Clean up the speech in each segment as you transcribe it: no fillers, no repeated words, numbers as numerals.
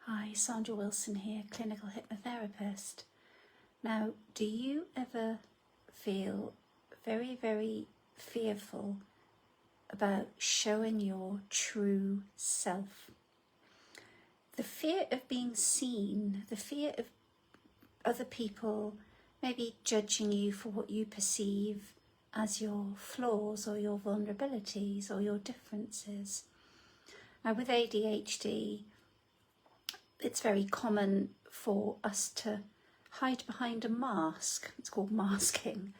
Hi, Sandra Wilson here, clinical hypnotherapist. Now, do you ever feel very, very fearful about showing your true self? The fear of being seen, the fear of other people maybe judging you for what you perceive as your flaws or your vulnerabilities or your differences. Now, with ADHD, it's very common for us to hide behind a mask. It's called masking,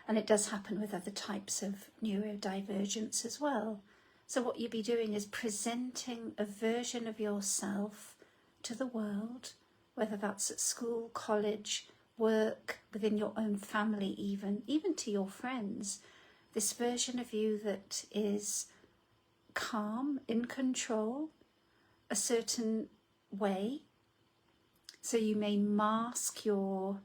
and it does happen with other types of neurodivergence as well. So what you'll be doing is presenting a version of yourself to the world, whether that's at school, college, work, within your own family even to your friends. This version of you that is calm, in control, a certain way. So you may mask your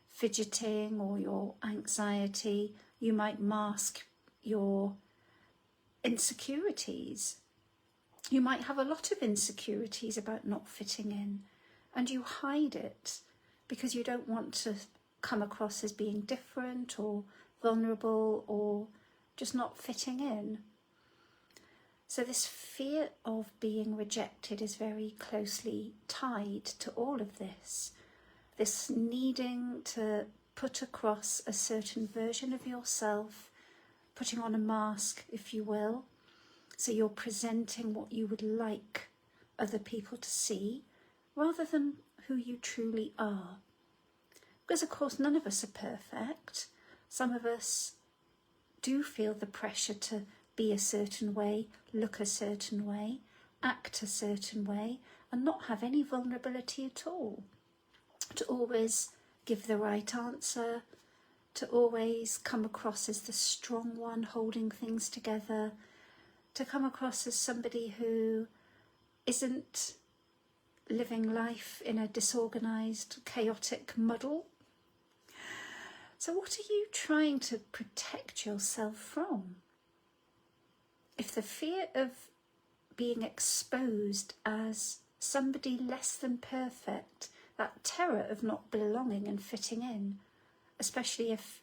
fidgeting or your anxiety. You might mask your insecurities. You might have a lot of insecurities about not fitting in, and you hide it because you don't want to come across as being different or vulnerable or just not fitting in. So this fear of being rejected is very closely tied to all of this. This needing to put across a certain version of yourself, putting on a mask, if you will. So you're presenting what you would like other people to see, rather than who you truly are. Because of course none of us are perfect. Some of us do feel the pressure to be a certain way, look a certain way, act a certain way, and not have any vulnerability at all. To always give the right answer, to always come across as the strong one holding things together, to come across as somebody who isn't living life in a disorganised, chaotic muddle. So what are you trying to protect yourself from? If the fear of being exposed as somebody less than perfect, that terror of not belonging and fitting in, especially if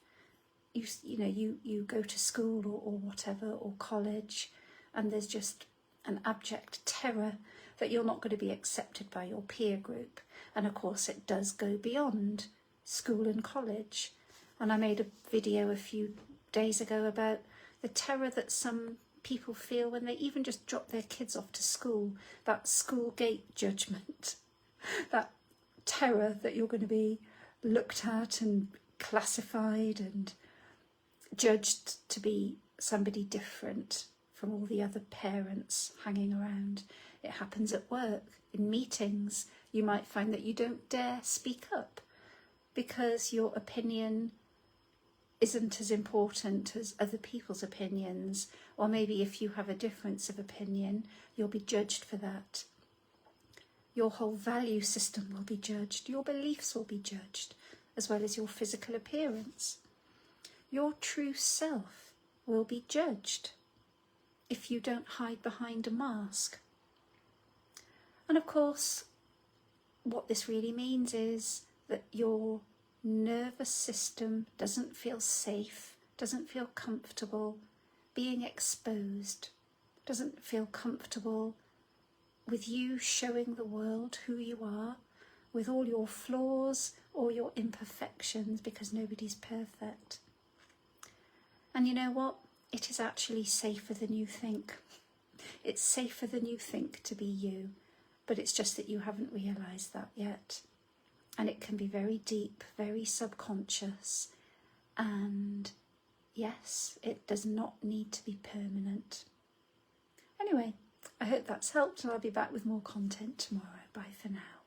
you go to school or whatever, or college, and there's just an abject terror that you're not going to be accepted by your peer group. And of course it does go beyond school and college. And I made a video a few days ago about the terror that some people feel when they even just drop their kids off to school, that school gate judgment, that terror that you're going to be looked at and classified and judged to be somebody different from all the other parents hanging around. It happens at work, in meetings. You might find that you don't dare speak up because your opinion isn't as important as other people's opinions, or maybe if you have a difference of opinion, you'll be judged for that. Your whole value system will be judged, your beliefs will be judged, as well as your physical appearance. Your true self will be judged if you don't hide behind a mask. And of course, what this really means is that your nervous system doesn't feel safe, doesn't feel comfortable being exposed, doesn't feel comfortable with you showing the world who you are, with all your flaws or your imperfections, because nobody's perfect. And you know what? It is actually safer than you think. It's safer than you think to be you, but it's just that you haven't realised that yet. And it can be very deep, very subconscious. And yes, it does not need to be permanent. Anyway, I hope that's helped, and I'll be back with more content tomorrow. Bye for now.